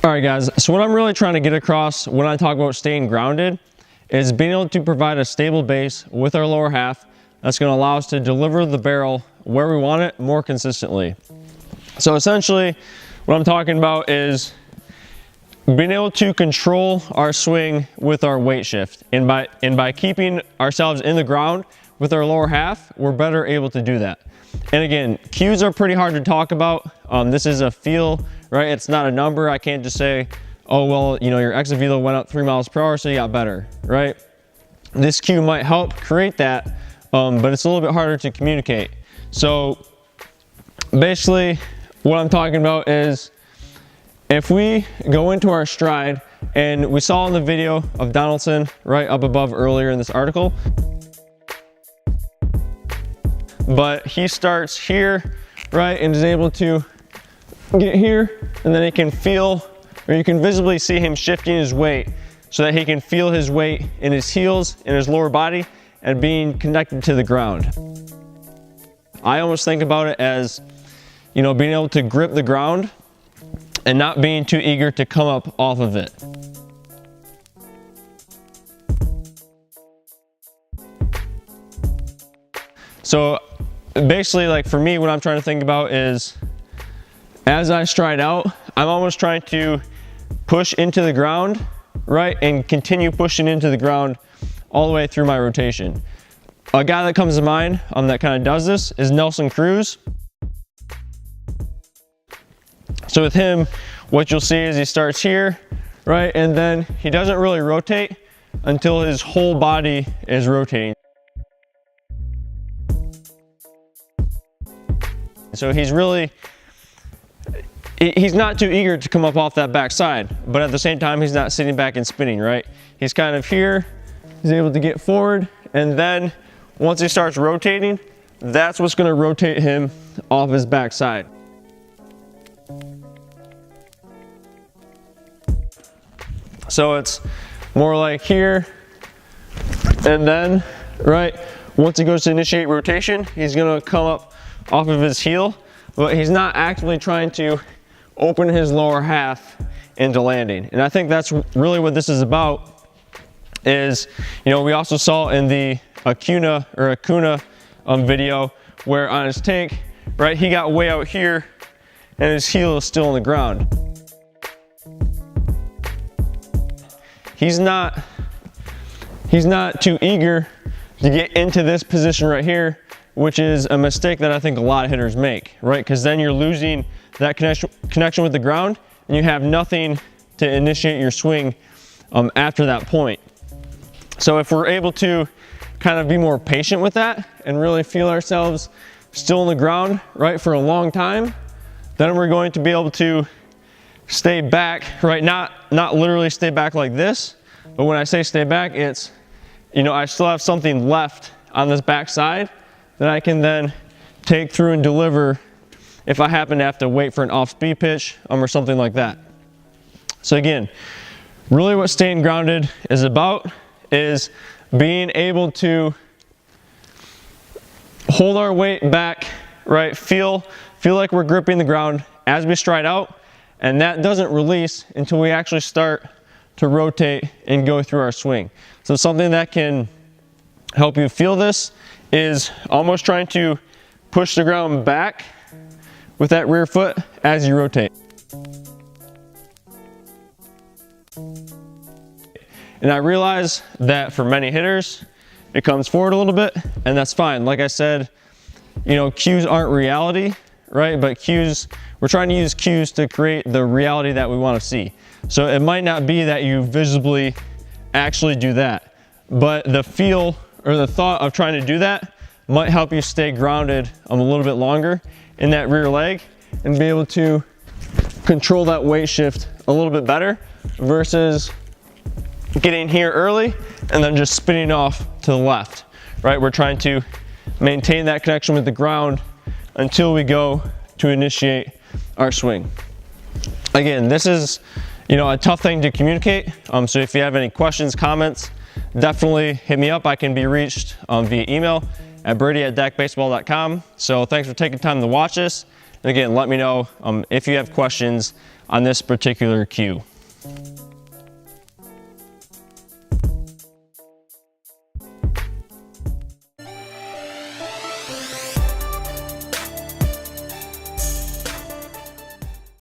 All right, guys, so what I'm really trying to get across when I talk about staying grounded is being able to provide a stable base with our lower half that's going to allow us to deliver the barrel where we want it more consistently. So essentially, what I'm talking about is being able to control our swing with our weight shift. And by keeping ourselves in the ground with our lower half, we're better able to do that. And again, cues are pretty hard to talk about. This is a feel, right? It's not a number. I can't just say, oh, well, you know, your exit velo went up 3 miles per hour, so you got better, right? This cue might help create that, but it's a little bit harder to communicate. So basically, what I'm talking about is if we go into our stride, and we saw in the video of Donaldson right up above earlier in this article, but he starts here, right, and is able to get here, and then he can feel, or you can visibly see him shifting his weight so that he can feel his weight in his heels, in his lower body, and being connected to the ground. I almost think about it as, you know, being able to grip the ground and not being too eager to come up off of it. So basically, like for me, what I'm trying to think about is as I stride out, I'm almost trying to push into the ground, right, and continue pushing into the ground all the way through my rotation. A guy that comes to mind that kind of does this is Nelson Cruz. So with him, what you'll see is he starts here, right, and then he doesn't really rotate until his whole body is rotating. So he's not too eager to come up off that backside, but at the same time, he's not sitting back and spinning, right? He's kind of here, he's able to get forward, and then once he starts rotating, that's what's gonna rotate him off his backside. So it's more like here, and then, right, once he goes to initiate rotation, he's gonna come up off of his heel, but he's not actively trying to open his lower half into landing. And I think that's really what this is about is, you know, we also saw in the Acuna video where on his take, right, he got way out here and his heel is still on the ground. He's not too eager to get into this position right here, which is a mistake that I think a lot of hitters make, right? Because then you're losing that connection with the ground and you have nothing to initiate your swing after that point. So if we're able to kind of be more patient with that and really feel ourselves still on the ground, right, for a long time, then we're going to be able to stay back, right? Not literally stay back like this, but when I say stay back, it's, you know, I still have something left on this back side that I can then take through and deliver if I happen to have to wait for an off-speed pitch or something like that. So again, really what staying grounded is about is being able to hold our weight back, right? Feel like we're gripping the ground as we stride out, and that doesn't release until we actually start to rotate and go through our swing. So something that can help you feel this is almost trying to push the ground back with that rear foot as you rotate. And I realize that for many hitters, it comes forward a little bit, and that's fine. Like I said, you know, cues aren't reality, right? But cues, we're trying to use cues to create the reality that we want to see. So it might not be that you visibly actually do that, but the feel or the thought of trying to do that might help you stay grounded a little bit longer in that rear leg and be able to control that weight shift a little bit better versus getting here early and then just spinning off to the left, right? We're trying to maintain that connection with the ground until we go to initiate our swing. Again, this is, you know, a tough thing to communicate. So if you have any questions, comments, definitely hit me up. I can be reached via email at brady@dacbaseball.com. So thanks for taking time to watch this. And again, let me know if you have questions on this particular cue.